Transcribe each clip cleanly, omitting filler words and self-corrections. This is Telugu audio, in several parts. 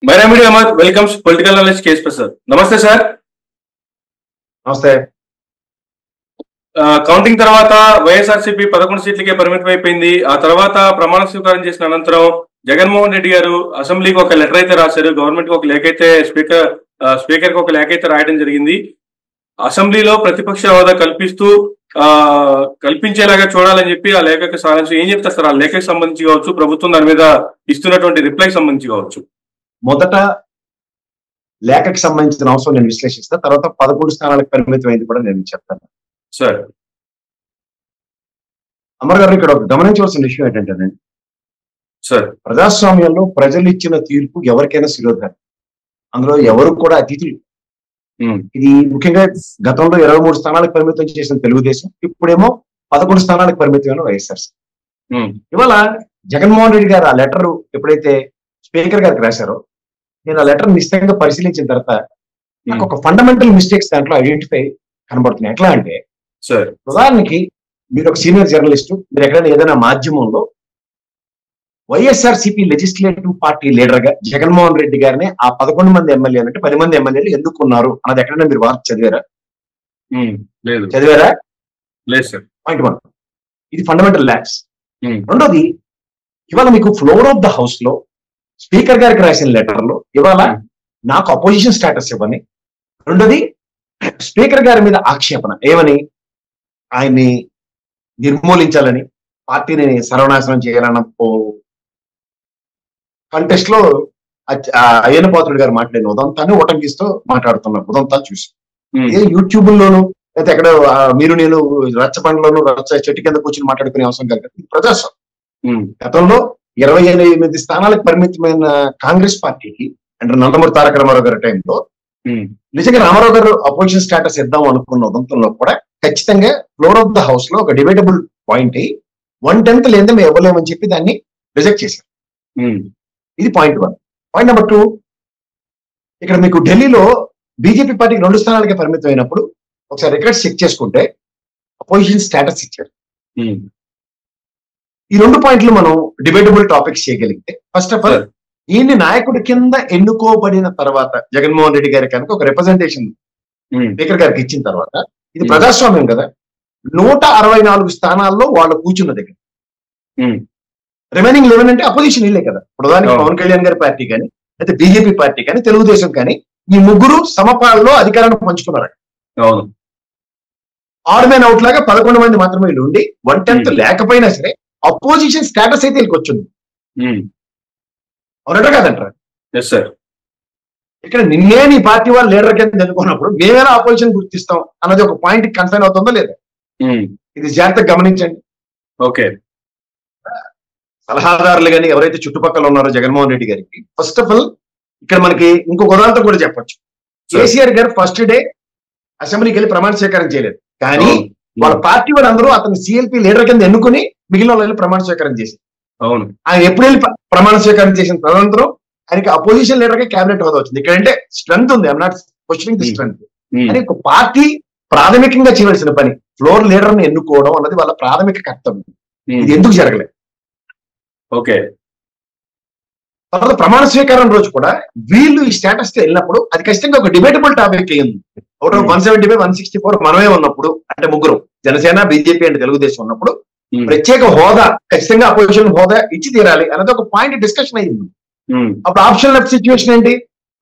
Myramidi Ahmad welcomes political knowledge case professor. Namaste sir. నమస్తే. కౌంటింగ్ తర్వాత వైఎస్ఆర్సీపీ 11 సీట్లకే పరిమితం అయిపోయింది. ఆ తర్వాత ప్రమాణ స్వీకారం చేసిన అనంతరం జగన్మోహన్ రెడ్డి గారు అసెంబ్లీకి ఒక లెటర్ అయితే రాశారు. గవర్నమెంట్ కి ఒక లేఖ అయితే స్పీకర్ కి ఒక లేఖ అయితే రాయడం జరిగింది. అసెంబ్లీలో ప్రతిపక్ష హోదా కల్పించేలాగా చూడాలని చెప్పి ఆ లేఖకు సాధించి ఏం చెప్తారు సార్? ఆ లేఖకు సంబంధించి కావచ్చు, ప్రభుత్వం దాని మీద ఇస్తున్నటువంటి రిప్లైకి సంబంధించి కావచ్చు. మొదట లేఖకి సంబంధించిన అవసరం నేను విశ్లేషిస్తా, తర్వాత 11 స్థానాలకు పరిమితం అయింది కూడా నేను చెప్తాను. సార్ అమర్ గారు, ఇక్కడ గమనించవలసిన విషయం ఏంటంటే సార్ ప్రజాస్వామ్యంలో ప్రజలు ఇచ్చిన తీర్పు ఎవరికైనా శిరోధారం. అందులో ఎవరు కూడా అతిథులు. ఇది ముఖ్యంగా గతంలో 23 స్థానాలకు పరిమితం చేసిన తెలుగుదేశం, ఇప్పుడేమో 11 స్థానాలకు పరిమితమైన వైఎస్ఆర్సీపీ. ఇవాళ జగన్మోహన్ రెడ్డి గారు ఆ లెటర్ ఎప్పుడైతే స్పీకర్ గారికి రాశారో, నేను ఆ లెటర్ నిశ్చితంగా పరిశీలించిన తర్వాత నాకు ఒక ఫండమెంటల్ మిస్టేక్స్ దాంట్లో ఐడెంటిఫై కనబడుతున్నాయి. ఎట్లా అంటే, ఉదాహరణకి మీరు ఒక సీనియర్ జర్నలిస్ట్, మీరు ఎక్కడైనా ఏదైనా మాధ్యమంలో వైఎస్ఆర్సీపీ లెజిస్లేటివ్ పార్టీ లీడర్ గా జగన్మోహన్ రెడ్డి గారిని ఆ 11 మంది ఎమ్మెల్యేలు అంటే 10 మంది ఎమ్మెల్యేలు ఎందుకున్నారు అన్నది ఎక్కడైనా మీరు వార్త చదివారా? చదివారా? లేదు సార్. పాయింట్ 1, ఇది ఫండమెంటల్ ల్యాక్స్. రెండోది, ఇవాళ మీకు ఫ్లోర్ ఆఫ్ ద హౌస్ లో స్పీకర్ గారికి రాసిన లెటర్ లో ఇవాళ నాకు అపోజిషన్ స్టేటస్ ఇవ్వని, రెండోది స్పీకర్ గారి మీద ఆక్షేపణ ఏమని, ఆయన్ని నిర్మూలించాలని, పార్టీని సర్వనాశనం చేయాలన్న కంటెస్ట్ లో అయ్యన్న పాత్రుడు గారు మాట్లాడిన ఉదంతాన్ని ఉటంకిస్తూ మాట్లాడుతున్నారు. ఉదంతాలు చూసి ఏ యూట్యూబ్ లోను లేకపోతే ఎక్కడ మీరు నేను రచ్చబండలోను చెట్టు కింద కూర్చొని మాట్లాడుకునే అవసరం కాదు. ప్రజాస్వామ్యం. గతంలో 28 స్థానాలకు పరిమితమైన కాంగ్రెస్ పార్టీకి అంటే నందమూరి తారక రామారావు గారి టైంలో నిజంగా రామారావు గారు అపోజిషన్ స్టేటస్ ఇద్దాం అనుకున్న ఉదంతంలో కూడా ఖచ్చితంగా ఫ్లోర్ ఆఫ్ ద హౌస్ లో ఒక డిబేటబుల్ పాయింట్ 1/10 లేదా మేము ఇవ్వలేమని చెప్పి దాన్ని రిజెక్ట్ చేశారు. ఇది పాయింట్ 1. పాయింట్ నెంబర్ 2, ఇక్కడ మీకు ఢిల్లీలో బీజేపీ పార్టీకి 2 స్థానాలకే పరిమితం అయినప్పుడు ఒకసారి రికార్డ్స్ చెక్ చేసుకుంటే అపోజిషన్ స్టేటస్ ఇచ్చారు. ఈ 2 పాయింట్లు మనం డిబేటబుల్ టాపిక్స్ చేయగలిగితే, ఫస్ట్ ఆఫ్ ఆల్ ఈయన్ని నాయకుడి కింద ఎన్నుకోబడిన తర్వాత జగన్మోహన్ రెడ్డి గారి కనుక ఒక రిప్రజెంటేషన్ స్పీకర్ గారికి ఇచ్చిన తర్వాత, ఇది ప్రజాస్వామ్యం కదా, 164 స్థానాల్లో వాళ్ళు కూర్చున్న దగ్గర రిమైనింగ్ 11 అంటే అపోజిషన్ ఇల్లే కదా. ప్రధాని పవన్ కళ్యాణ్ గారి పార్టీ కానీ అయితే బీజేపీ పార్టీ కానీ తెలుగుదేశం కానీ ఈ ముగ్గురు సమపాలలో అధికారాన్ని పంచుకున్నారు. ఆడ్ మ్యాన్ అవుట్ లాగా 11 మంది మాత్రమే వీళ్ళు ఉండి 1/10 లేకపోయినా సరే అపోజిషన్ స్టేటస్ అయితే వీళ్ళకి వచ్చింది. అవునట కాదంటారా? ఇక్కడ నిన్నే నీ పార్టీ వాళ్ళు లీడర్ కింద ఎన్నుకున్నప్పుడు మేమేనా అపోజిషన్ గుర్తిస్తాం అన్నది ఒక పాయింట్ కన్ఫైన్ అవుతుందో లేదా, ఇది జాగ్రత్తగా గమనించండి. ఓకే. సలహాదారులు కానీ ఎవరైతే చుట్టుపక్కల ఉన్నారో జగన్మోహన్ రెడ్డి గారికి, ఫస్ట్ ఆఫ్ ఆల్ ఇక్కడ మనకి ఇంకొక ఉదాహరణ కూడా చెప్పొచ్చు. కేసీఆర్ గారు ఫస్ట్ డే అసెంబ్లీకి వెళ్ళి ప్రమాణ స్వీకారం చేయలేదు, కానీ వాళ్ళ పార్టీ వాళ్ళందరూ అతను సిఎల్పి లీడర్ కింద ఎన్నుకుని మిగిలిన వాళ్ళు వెళ్ళి ప్రమాణ స్వీకారం చేశారు. అవును. ఆయన ఎప్పుడు వెళ్ళి ప్రమాణ స్వీకారం చేసిన తదనంతరం ఆయనకి అపోజిషన్ లీడర్ గా క్యాబినెట్ హోదా వచ్చింది. ఇక్కడంటే స్ట్రెంత్ ఉంది, I'm not questioning the strength. అని ఒక పార్టీ ప్రాథమికంగా చేయవలసిన పని ఫ్లోర్ లీడర్ ని ఎన్నుకోవడం అన్నది వాళ్ళ ప్రాథమిక కర్తవ్యం. ఇది ఎందుకు జరగలేదు? ఓకే. తర్వాత ప్రమాణ స్వీకారం రోజు కూడా వీళ్ళు ఈ స్టేటస్ తో వెళ్ళినప్పుడు అది ఖచ్చితంగా ఒక డిబేటబుల్ టాపిక్ అయ్యింది. అవుట్ ఆఫ్ 175, 164 మనమే ఉన్నప్పుడు, అంటే ముగ్గురు జనసేన, బీజేపీ అండ్ తెలుగుదేశం ఉన్నప్పుడు ప్రత్యేక హోదా ఖచ్చితంగా అపోజిషన్ హోదా ఇచ్చి తీరాలి అన్నది ఒక పాయింట్ డిస్కషన్ అయ్యింది. అప్పుడు ఆప్షన్ లెఫ్ట్ సిచ్యువేషన్ ఏంటి?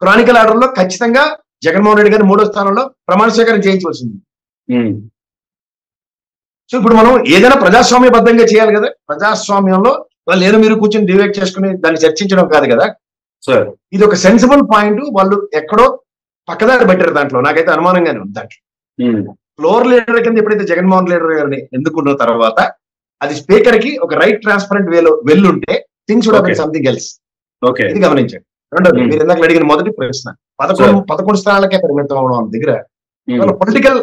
క్రానికల్ ఆర్డర్ లో ఖచ్చితంగా జగన్మోహన్ రెడ్డి గారిని 3వ స్థానంలో ప్రమాణ స్వీకారం చేయించవలసింది. సో ఇప్పుడు మనం ఏదైనా ప్రజాస్వామ్యబద్ధంగా చేయాలి కదా. ప్రజాస్వామ్యంలో నేను మీరు కూర్చొని డిబేట్ చేసుకుని దాన్ని చర్చించడం కాదు కదా. ఇది ఒక సెన్సిబుల్ పాయింట్. వాళ్ళు ఎక్కడో పక్కదారి పెట్టారు. దాంట్లో నాకైతే అనుమానంగానే ఉంది. దాంట్లో ఫ్లోర్ లీడర్ కింద ఎప్పుడైతే జగన్మోహన్ లీడర్ గారిని ఎన్నుకున్న తర్వాత అది స్పీకర్ కి ఒక రైట్ ట్రాన్స్పరెంట్ వేలో వెళ్ళుంటే things would have been something else. ఇది గమనించండి. రెండోది, మీరు ఇందాక అడిగిన మొదటి ప్రశ్న 11 స్థానాలకే పరిమితం అవడం దగ్గర పొలిటికల్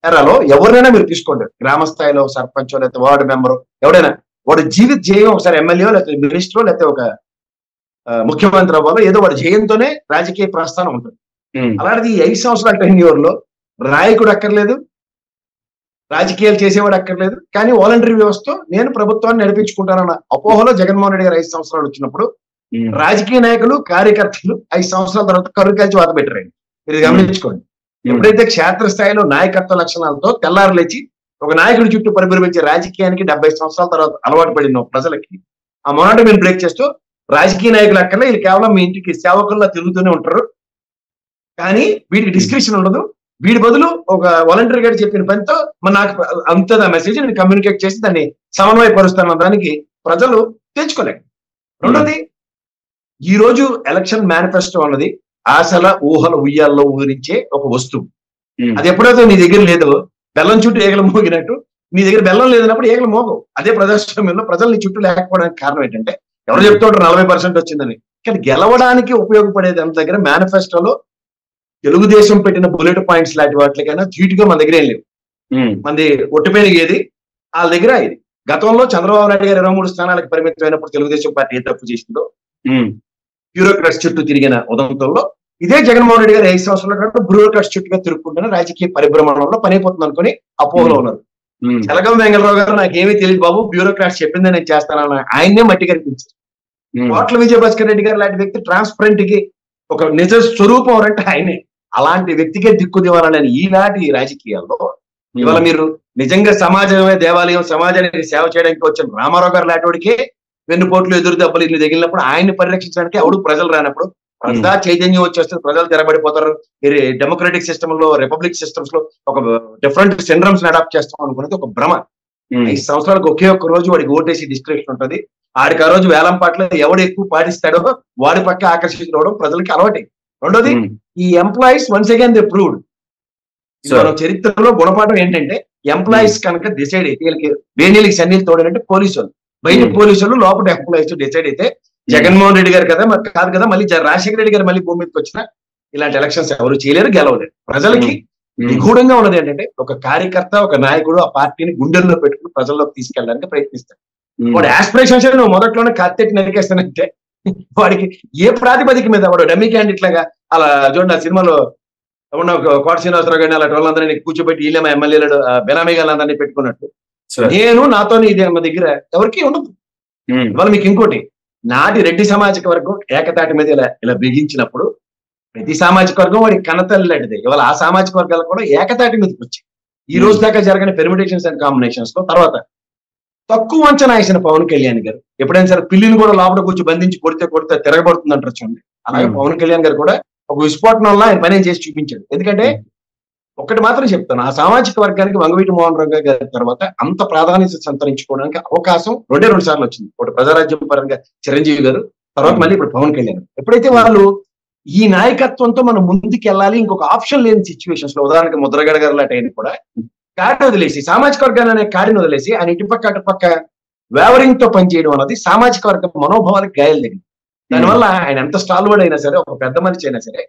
ఎరాలో ఎవరినైనా మీరు తీసుకోండి, గ్రామ స్థాయిలో సర్పంచ్ లేకపోతే వార్డు మెంబరు ఎవడైనా, వాడు జీవిత జయం ఒకసారి ఎమ్మెల్యే లేకపోతే మినిస్టర్ లేకపోతే ఒక ముఖ్యమంత్రి అవ్వాలో ఏదో వాడి జయంతోనే రాజకీయ ప్రస్థానం ఉంటుంది. అలాంటిది ఈ 5 సంవత్సరాల టెన్యూర్ లో నాయకుడు అక్కర్లేదు, రాజకీయాలు చేసేవాడు అక్కర్లేదు, కానీ వాలంటరీ వ్యవస్థతో నేను ప్రభుత్వాన్ని నడిపించుకుంటానన్న అపోహలో జగన్మోహన్ రెడ్డి గారు 5 సంవత్సరాలు వచ్చినప్పుడు రాజకీయ నాయకులు కార్యకర్తలు 5 సంవత్సరాల తర్వాత కర్రు కలిసి వాత పెట్టారండి. ఇది గమనించుకోండి. ఎప్పుడైతే క్షేత్రస్థాయిలో నాయకత్వ లక్షణాలతో తెల్లారు లేచి ఒక నాయకుడి చుట్టూ పరిభ్రమించే రాజకీయానికి 70 సంవత్సరాల తర్వాత అలవాటు పడిన ప్రజలకి ఆ మొనాటమీని బ్రేక్ చేస్తూ రాజకీయ నాయకులు అక్కర్లే, వీళ్ళు కేవలం మీ ఇంటికి సేవకుల్లా తిరుగుతూనే ఉంటారు, కానీ వీటికి డిస్క్రిప్షన్ ఉండదు, వీడి బదులు ఒక వాలంటీర్ గారు చెప్పిన పనితో నాకు అంత మెసేజ్ నేను కమ్యూనికేట్ చేసి దాన్ని సమన్వయపరుస్తాను దానికి ప్రజలు తెచ్చుకోలేక. రెండోది, ఈ రోజు ఎలక్షన్ మేనిఫెస్టో అన్నది ఆశల ఊహల ఉయ్యాల్లో ఊరించే ఒక వస్తువు. అది ఎప్పుడైతే నీ దగ్గర లేదో బెల్లం చుట్టూ ఏగలు మోగినట్టు నీ దగ్గర బెల్లం లేదన్నప్పుడు ఏగలు మోగవు. అదే ప్రజాస్వామ్యంలో ప్రజలు నీ చుట్టూ లేకపోవడానికి కారణం ఏంటంటే ఎవరు చెప్తుంటారు 40% వచ్చిందని, కానీ గెలవడానికి ఉపయోగపడేది అంత దగ్గర మేనిఫెస్టోలో తెలుగుదేశం పెట్టిన బుల్లెట్ పాయింట్స్ లాంటి వాటికైనా ధీటుగా మన దగ్గర ఏం లేవు. మనది ఒట్టిపోయిన ఏది వాళ్ళ దగ్గర ఇది. గతంలో చంద్రబాబు నాయుడు గారు 23 స్థానాలకు పరిమితమైనప్పుడు తెలుగుదేశం పార్టీ ఏ తప్పు చేసిందో బ్యూరోక్రాట్స్ చుట్టూ తిరిగిన ఉదంతంలో ఇదే జగన్మోహన్ రెడ్డి గారు 5 సంవత్సరాల బ్యూరోక్రాట్స్ చుట్టూగా తిరుగుకుంటున్న రాజకీయ పరిభ్రమణంలో పనైపోతుంది అనుకుని అపోహలో ఉన్నారు. చలగం వెంగళరావు గారు నాకేమీ తెలియదు బాబు, బ్యూరోక్రాట్స్ చెప్పిందే నేను చేస్తానన్న ఆయన్నే మట్టి కనిపించారు. కోట్ల విజయభాస్కర్ రెడ్డి గారు లాంటి వ్యక్తి ట్రాన్స్పరెంట్ కి ఒక నిజ స్వరూపం అంటే ఆయనే. అలాంటి వ్యక్తికే దిక్కు దివాలని ఈనాటి రాజకీయాల్లో ఇవాళ మీరు నిజంగా సమాజమే దేవాలయం, సమాజానికి సేవ చేయడానికి వచ్చిన రామారావు గారు లాంటివాడికే వెన్నుపోట్లు ఎదురు దెబ్బలు ఇల్లు తగిలినప్పుడు ఆయన్ని పరిరక్షించడానికి ఎవడు ప్రజలు రానప్పుడు ప్రజా చైతన్యం వచ్చేస్తే ప్రజలు తెరబడిపోతారు. మీరు డెమోక్రటిక్ సిస్టమ్ లో, రిపబ్లిక్ సిస్టమ్స్ లో ఒక డిఫరెంట్ సిండ్రమ్స్ అడాప్ట్ చేస్తాం అనుకునేది ఒక భ్రమ. 5 సంవత్సరాలకు ఒకే ఒక్క రోజు వాడికి ఓటేసి డిస్క్రిప్షన్ ఉంటుంది. ఆడికి ఆ రోజు వేలం పాటలో ఎవడు ఎక్కువ పాటిస్తాడో వాడి పక్క ఆకర్షించడం ప్రజలకి అలవాటే. రెండోది, ఈ employees once again they proved. మన చరిత్రలో గుణపాఠం ఏంటంటే ఎంప్లాయీస్ కనుక డిసైడ్ అయితే వీళ్ళకి వేణీలకి సన్నీళ్ళు తోడనంటే పోలీసు వాళ్ళు, బయట పోలీసులు లోపల ఎంప్లాయీస్ డిసైడ్ అయితే జగన్మోహన్ రెడ్డి గారు కదా మరి కాదు కదా, మళ్ళీ రాజశేఖర రెడ్డి గారు మళ్ళీ భూమి మీదకి వచ్చిన ఇలాంటి ఎలక్షన్స్ ఎవరు చేయలేరు, గెలవలేరు. ప్రజలకి నిగూఢంగా ఉన్నది ఏంటంటే ఒక కార్యకర్త, ఒక నాయకుడు ఆ పార్టీని గుండెల్లో పెట్టుకుని ప్రజల్లోకి తీసుకెళ్ళడానికి ప్రయత్నిస్తాడు. వాడు ఆస్పిరేషన్స్ నువ్వు మొదట్లోనే కత్తెట్టి నరికేస్తానంటే వాడికి ఏ ప్రాతిపదిక మీద వాడు డమ్మీ క్యాండిడేట్ లాగా అలా చూడండి. ఆ సినిమాలో ఉన్న కోట శ్రీనివాసరావు గారిని అలాంటి వాళ్ళందరినీ కూర్చోబెట్టి వీళ్ళేమో ఎమ్మెల్యేలు బెనామీ గాళ్ళందరినీ పెట్టుకున్నట్టు నేను నాతో ఇది అన్న దగ్గర ఎవరికి ఉండదు. ఇవాళ మీకు ఇంకోటి, నాటి రెడ్డి సామాజిక వర్గం ఏకతాటి మీద ఇలా బిగించినప్పుడు ప్రతి సామాజిక వర్గం వాడికి కనతల్లాంటిది. ఇవాళ ఆ సామాజిక వర్గాలు కూడా ఏకతాటి మీదకి వచ్చాయి. ఈ రోజు దాకా జరిగిన పెర్మిటేషన్స్ అండ్ కాంబినేషన్స్ లో తర్వాత తక్కువ అంచనా వేసిన పవన్ కళ్యాణ్ గారు ఎప్పుడైనా సరే పిల్లిని కూడా లోపల కూర్చొని బంధించి కొడితే తిరగబడుతుంది అంటారు చూడండి. అలాగే పవన్ కళ్యాణ్ గారు కూడా ఒక విస్ఫోటనంలో ఆయన పని చేసి చూపించాడు. ఎందుకంటే ఒకటి మాత్రం చెప్తాను, ఆ సామాజిక వర్గానికి వంగవీటి మోహన్ రావు గారి తర్వాత అంత ప్రాధాన్యత సంతరించుకోవడానికి అవకాశం 2 సార్లు వచ్చింది. ఒకటి ప్రజారాజ్యం పరంగా చిరంజీవి గారు, తర్వాత మళ్ళీ ఇప్పుడు పవన్ కళ్యాణ్. ఎప్పుడైతే వాళ్ళు ఈ నాయకత్వంతో మనం ముందుకు వెళ్ళాలి, ఇంకొక ఆప్షన్ లేని సిచ్యువేషన్స్ లో, ఉదాహరణకి ముద్రగడ గారు లాంటి ఆయన కూడా కాడిని వదిలేసి సామాజిక వర్గాన్ని అనే కాడిని వదిలేసి ఆయన ఇటుపక్క అటుపక్క వేవరింగ్ తో పనిచేయడం అన్నది సామాజిక వర్గ మనోభావాలకు గాయాలు తగ్గింది. దానివల్ల ఆయన ఎంత స్టాల్వర్డ్ అయినా సరే, ఒక పెద్ద మనిషి అయినా సరే,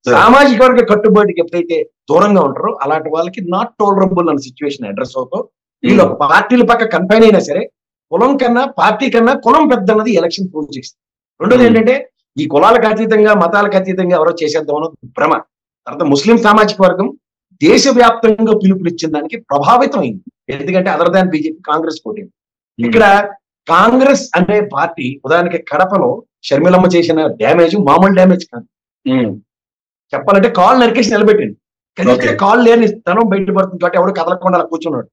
సామాజిక వర్గ కట్టుబాటుకి ఎప్పుడైతే దూరంగా ఉంటారో అలాంటి వాళ్ళకి నాట్ టోలరబుల్ అన్న సిచ్యువేషన్ అడ్రస్ అవుతూ వీళ్ళు ఒక పార్టీల పక్క కన్ఫైన్ అయినా సరే కులం కన్నా పార్టీ కన్నా కులం పెద్ద అన్నది ఎలక్షన్ ప్రూవ్ చేస్తుంది. రెండోది ఏంటంటే ఈ కులాలకు అతీతంగా మతాలకు అతీతంగా ఎవరో చేసేద్దాం అన్నది భ్రమ. తర్వాత ముస్లిం సామాజిక వర్గం దేశవ్యాప్తంగా పిలుపునిచ్చిన దానికి ప్రభావితం అయింది. ఎందుకంటే అదర్ దాన్ బీజేపీ, కాంగ్రెస్ పోటీ. ఇక్కడ కాంగ్రెస్ అనే పార్టీ ఉదాహరణకి కడపలో షర్మిలమ్మ చేసిన డ్యామేజ్ మామూలు డ్యామేజ్ కాదు. చెప్పాలంటే కాల్ నరికేసి నిలబెట్టింది. కదిలితే కాల్ లేని స్థలం బయటపడుతుంది కాబట్టి ఎవరు కదలకుండా అలా కూర్చున్నాడు.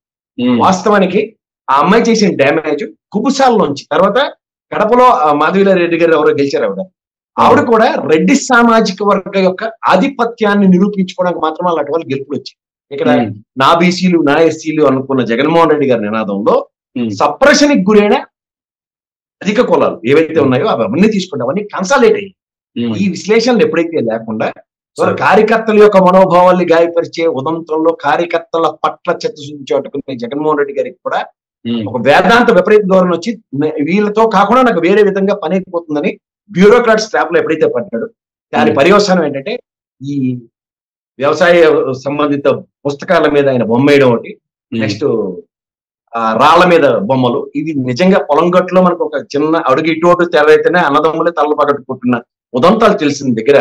వాస్తవానికి ఆ అమ్మాయి చేసిన డ్యామేజ్ కుబుసాల్లోంచి తర్వాత కడపలో మాధవీరెడ్డి గారు ఎవరో గెలిచారు. ఆవిడ కూడా రెడ్డి సామాజిక వర్గ యొక్క ఆధిపత్యాన్ని నిరూపించుకోవడానికి మాత్రమే అలాంటి వాళ్ళు గెలుపులు వచ్చాయి. ఇక్కడ నా బీసీలు నా ఎస్సీలు అనుకున్న జగన్మోహన్ రెడ్డి గారి నినాదంలో సప్రెషన్ కి గురైన అధిక కులాలు ఏవైతే ఉన్నాయో అవన్నీ తీసుకుంటే అవన్నీ కన్సాలేట్ అయ్యాయి. ఈ విశ్లేషణలు ఎప్పుడైతే లేకుండా కార్యకర్తల యొక్క మనోభావాల్ని గాయపరిచే ఉదంతంలో కార్యకర్తల పట్ల చిత్తశుద్ధి చాటుకునే జగన్మోహన్ రెడ్డి గారికి కూడా ఒక వేదాంత విపరీత ధోరణి వచ్చి వీళ్ళతో కాకుండా నాకు వేరే విధంగా పని అయిపోతుందని బ్యూరోక్రాట్స్ ట్రాప్ లో ఎప్పుడైతే పడ్డాడు, దాని పర్యవసానం ఏంటంటే ఈ వ్యవసాయ సంబంధిత పుస్తకాల మీద ఆయన బొమ్మ వేయడం ఒకటి, నెక్స్ట్ రాళ్ల మీద బొమ్మలు. ఇది నిజంగా పొలం గట్టులో మనకు ఒక చిన్న అడుగు ఇటు తెరైతేనే అన్నదమ్ములే తలలు పగట్టుకుంటున్న ఉదంతాలు తెలిసిన దగ్గర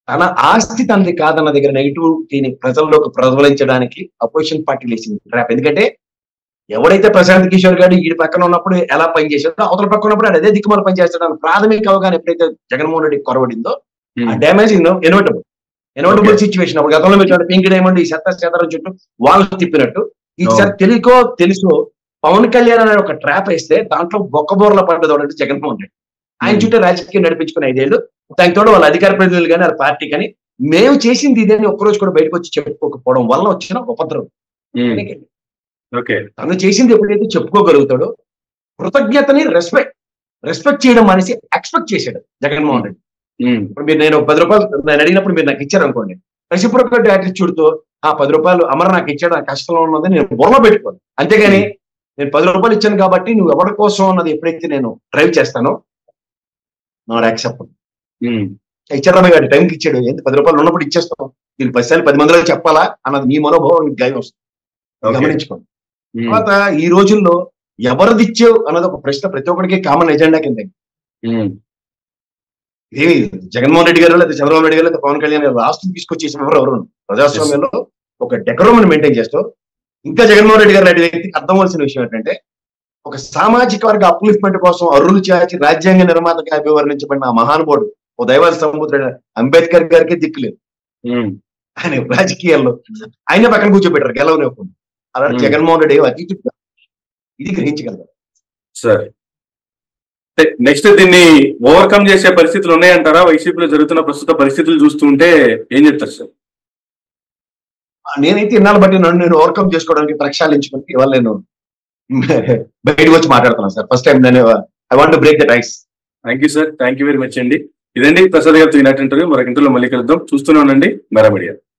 తన ఆస్తి తనది కాదన్న దగ్గర నెగిటివిటీని ప్రజల్లోకి ప్రజ్వలించడానికి అపోజిషన్ పార్టీలు వేసింది ట్రాప్. ఎందుకంటే ఎవడైతే ప్రశాంత్ కిషోర్ గారు ఈ పక్కన ఉన్నప్పుడు ఎలా పనిచేశాడో అవతల పక్కన ఉన్నప్పుడు అదే దిక్కుమాల పనిచేస్తాడు అని ప్రాథమిక అవగాహన ఎప్పుడైతే జగన్మోహన్ రెడ్డి కొరవడిందో ఆ డ్యామేజ్ ఎన్వటబుల్ సిచ్యువేషన్. అప్పుడు గతంలో మీరు పింక్ డైమండ్ ఈ శతరం చుట్టూ వాళ్ళు తిప్పినట్టు ఈసారి తెలియకో తెలుసో పవన్ కళ్యాణ్ అనే ఒక ట్రాప్ వేస్తే దాంట్లో బొక్కబోర్ల పడ్డది జగన్మోహన్ రెడ్డి. ఆయన చుట్టూ రాజకీయం నడిపించుకుని 5 ఏళ్ళు దానికి తోడు వాళ్ళ అధికార ప్రతినిధులు కానీ వాళ్ళ పార్టీ కానీ మేము చేసింది ఇదేని ఒక్కరోజు కూడా బయటకు వచ్చి చెప్పుకోకపోవడం వల్ల వచ్చిన ఉపద్రవం. తను చేసింది ఎప్పుడైతే చెప్పుకోగలుగుతాడో కృతజ్ఞతని రెస్పెక్ట్ చేయడం అనేసి ఎక్స్పెక్ట్ చేశాడు జగన్మోహన్ రెడ్డి. ఇప్పుడు మీరు నేను 10 రూపాయలు నేను అడిగినప్పుడు మీరు నాకు ఇచ్చారు అనుకోండి, రెసిప్రోకల్ యాటిట్యూడ్ తో ఆ 10 రూపాయలు అమర నాకు ఇచ్చాడు, నా కష్టంలో ఉన్నది నేను బుర్రలో పెట్టుకోను. అంతేగాని నేను 10 రూపాయలు ఇచ్చాను కాబట్టి నువ్వు ఎవరి కోసం అన్నది ఎప్పుడైతే నేను డ్రైవ్ చేస్తానో నాట్ యాక్సెప్ట్. ఇచ్చారా గారి టైంకి ఇచ్చాడు, ఎంత 10 రూపాయలు ఉన్నప్పుడు ఇచ్చేస్తాం, దీన్ని 10 సార్లు 10 మందిలో చెప్పాలా అన్నది మీ మనోభావం గాయం వస్తుంది. గమనించుకోండి. తర్వాత ఈ రోజుల్లో ఎవరిది ఇచ్చావు అన్నది ఒక ప్రశ్న ప్రతి ఒక్కరికి కామన్ ఎజెండా కింద. ఏమి జగన్మోహన్ రెడ్డి గారు లేదా చంద్రబాబు నాయుడు గారు లేదా పవన్ కళ్యాణ్ గారు ఆస్తులు తీసుకొచ్చేసిన ఎవరు ప్రజాస్వామ్యంలో ఒక డెకరమ్ని మెయింటైన్ చేస్తూ ఇంకా జగన్మోహన్ రెడ్డి గారు లాంటి వ్యక్తికి అర్థమవలసిన విషయం ఏంటంటే ఒక సామాజిక వర్గ అప్లిఫ్ట్మెంట్ కోసం అర్రులు చేసి రాజ్యాంగ నిర్మాతగా అభివర్ణించబడిన ఆ మహానుభావుడు ఓ దైవాల సముద్రుడు అంబేద్కర్ గారికి దిక్కులేదు. ఆయన రాజకీయాల్లో ఆయన పక్కన కూర్చోబెట్టారు గెలవనివ్వకుండా. అలాంటి జగన్మోహన్ రెడ్డి అతీతుడు, ఇది గ్రహించగలరు. సరే, నెక్స్ట్ దీన్ని ఓవర్కమ్ చేసే పరిస్థితులు ఉన్నాయంటారా? వైసీపీలో జరుగుతున్న ప్రస్తుత పరిస్థితులు చూస్తుంటే ఏం చెప్తారు సార్? నేనైతే ఇన్నాళ్ళు బట్టి నేను ఓవర్కమ్ చేసుకోవడానికి ప్రక్షాళించుకుని ఇవాళ నేను బయటకు వచ్చి మాట్లాడుతున్నాను సార్. ఫస్ట్ టైం నేను I want to break the ties. Thank you sir, thank you very much అండి. ఇదండి ప్రసాద్ గారితో ఈనాటి ఇంటర్వ్యూ. మరొక ఇంటర్వ్యూలో మళ్ళీ కలుద్దాం. చూస్తూనే ఉండండి మెరా మీడియా.